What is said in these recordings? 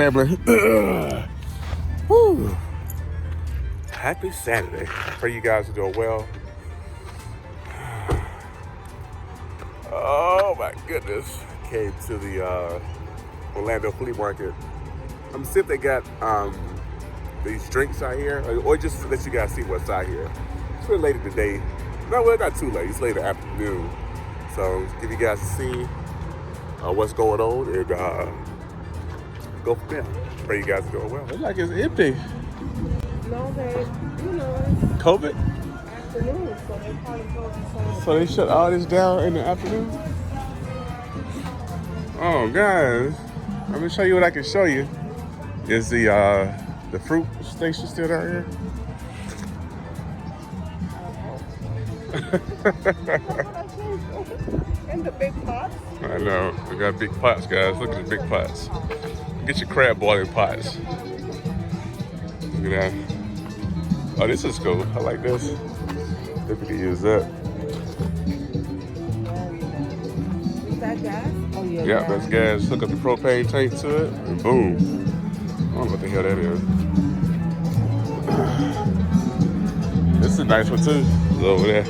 family. Woo. Happy Saturday. Pray you guys are doing well. Oh my goodness. Came to the Orlando Flea Market. I'm see if they got these drinks out here, or just to let you guys see what's out here. It's really late in the day. No, well, not too late. It's late in the afternoon. So give you guys to see what's going on and go from there. Pray you guys are doing well. It's like it's empty. No, it's COVID? afternoon, so they probably close. So they shut all this down in the afternoon? Oh, guys, let me show you what I can show you. Is the fruit station still down here? And the big pots. I know. We got big pots, guys. Look at the big pots. Get your crab boiling pots. Look at that. Oh, this is cool. I like this. If we can use that. Is that gas? Oh, yeah. Yeah, that's gas. Hook up the propane tank to it, and boom. I don't know what the hell that is. This is a nice one, too. It's over there.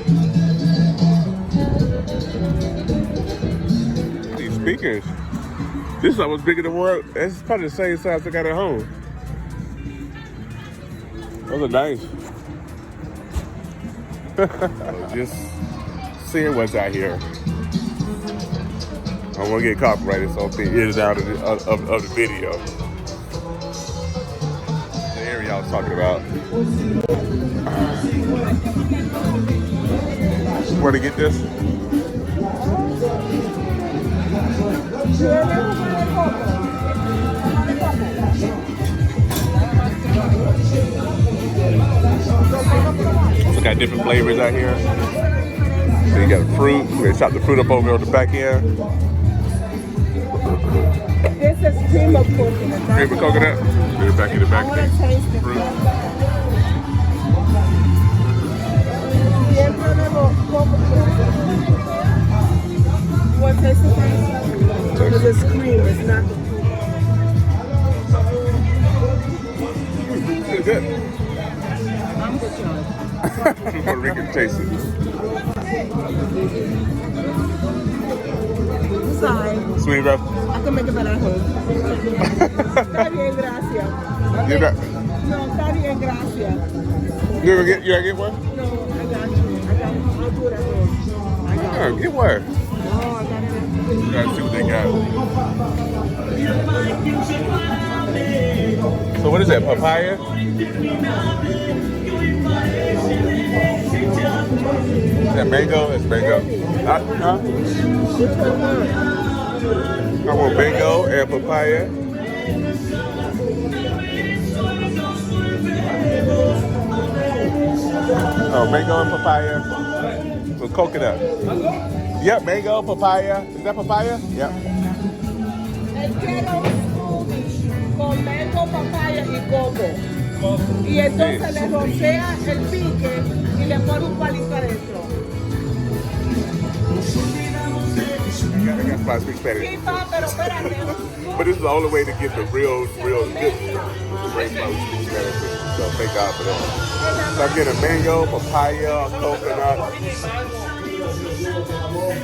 These speakers. This is almost bigger than one. It's probably the same size I got at home. Those are nice. Just seeing what's out here. I don't want to get copyrighted, so it is out of the video. The area I was talking about. Where to get this? So got different flavors out here. So you got fruit. They chop the fruit up over on the back end. This is cream of coconut. Cream of coconut? Put it back in the back. I want to taste the fruit. You want to taste the cream? Because it's cream, it's not the fruit. It's good. I'm good, John. Puerto Rican taste it. Sorry. Sweet, bro. I can make it better at home. Está bien, gracias. You got, No, está bien, gracias. you gonna get one? No, I got you. I'll do it at home. I got Yeah, get one. No, I got it. You gotta see what they got. So what is that, papaya? Is that mango? That's mango. Huh? Which one? I want mango and papaya. Oh, mango and papaya with coconut. Yep, mango, papaya. Is that papaya? Yep. Quiero con mango, papaya y coco. Y entonces le rocea el pique y le pone un palito adentro. I got five, speak Spanish. Sí, pa, pero espérate. But this is the only way to get the real good great speak Spanish. So thank God for that. So I'm getting mango, papaya, coconut,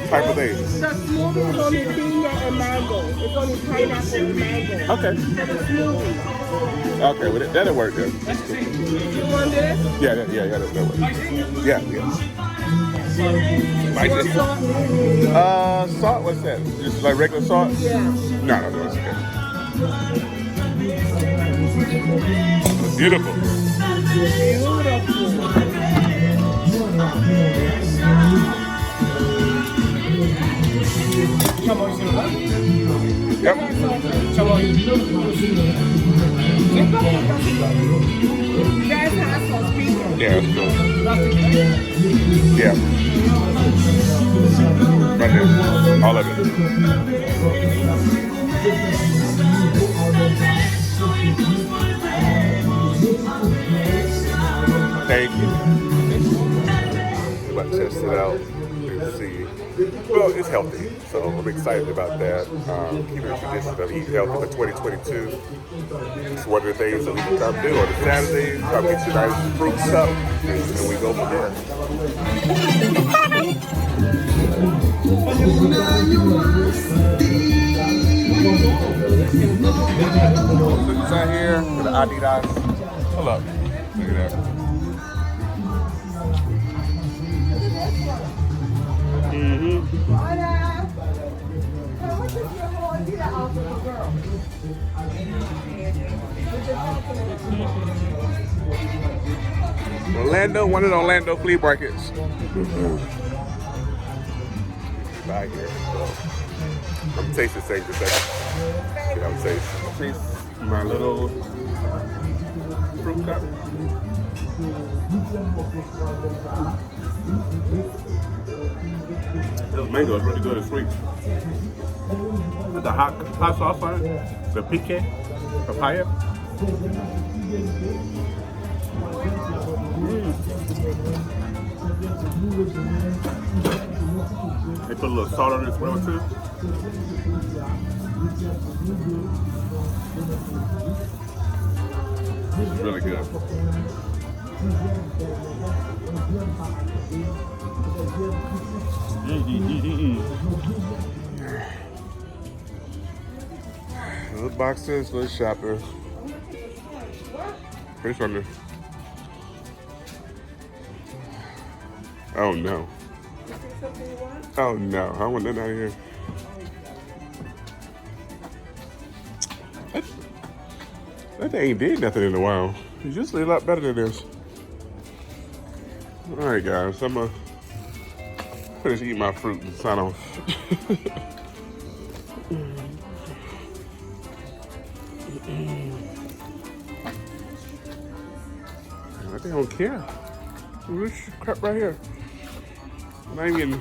type of thing. The smoothie is only piña and mango. It's only pineapple and mango. Okay. For the smoothie. Okay, well, that'll work then. You want this? Yeah, that'll work. Yeah. Want salt? Salt, what's that? Just like regular salt? Yeah. No, it's okay. Beautiful. Yep. Yeah, that's cool. Yeah. Right there. All of it. Thank you. Let's test it out and see. Well, it's healthy, so I'm excited about that. Keeping the tradition of eating healthy for 2022. It's one of the things that we can come do on a Saturday. Come get your nice fruit cup, and we go from there. Look out here with the Adidas. Hold up. Look at that. Orlando, one of the Orlando flea markets. Right here. So, I'm tasting things today. Yeah, I'm tasting my little fruit cup. This mango is really good and sweet. The hot sauce on it, the pique, papaya. They put a little salt on it as well too. It's really good. Little boxes, little shopper. Fish on there. Oh no. Oh no, I want that out of here. That thing ain't did nothing in a while. It's usually a lot better than this. Alright guys, I'm gonna finish eating my fruit and sign off. They don't care. This crap right here. Not even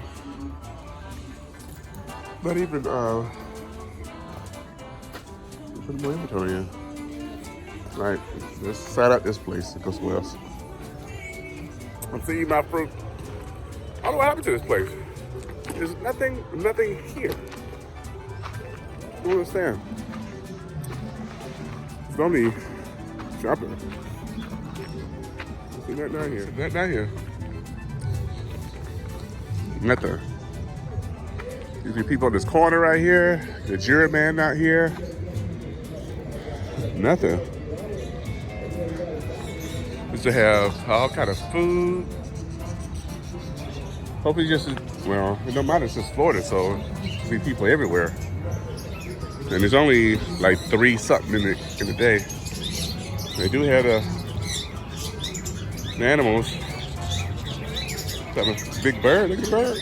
put more inventory in. Right, let's set up this place. It goes well. I'm seeing my fruit. I don't know what happened to this place. There's nothing here. I don't understand. It's only shopping. See that down here. That down here. Nothing. You see people in this corner right here. The jury man out here. Nothing. Used to have all kind of food. Hopefully just, well, it don't matter, it's just Florida, so you see people everywhere. And there's only like 3 something in the day. They do have the animals. Got a big bird, look at the bird.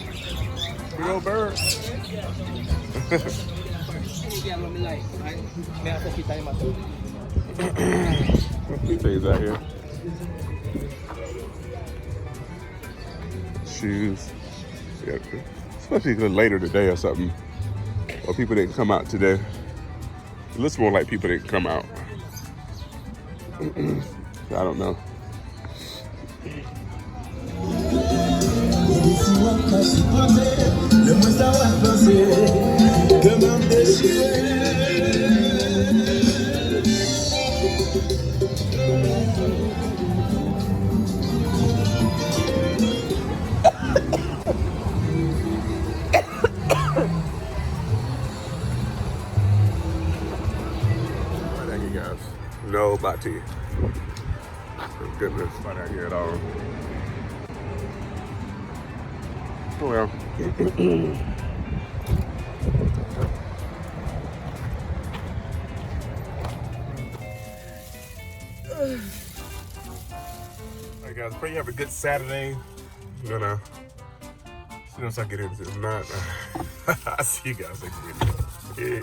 Big old bird. A few things out here. Shoes. Yeah. Especially if it's later today or something. Or people didn't come out today. It looks more like people didn't come out. I don't know. Thank you guys. No bati. Goodness, not out here at all. Oh well. Alright guys, pray you have a good Saturday. I'm gonna see what I get into. If not, I'll see you guys next video. Yeah.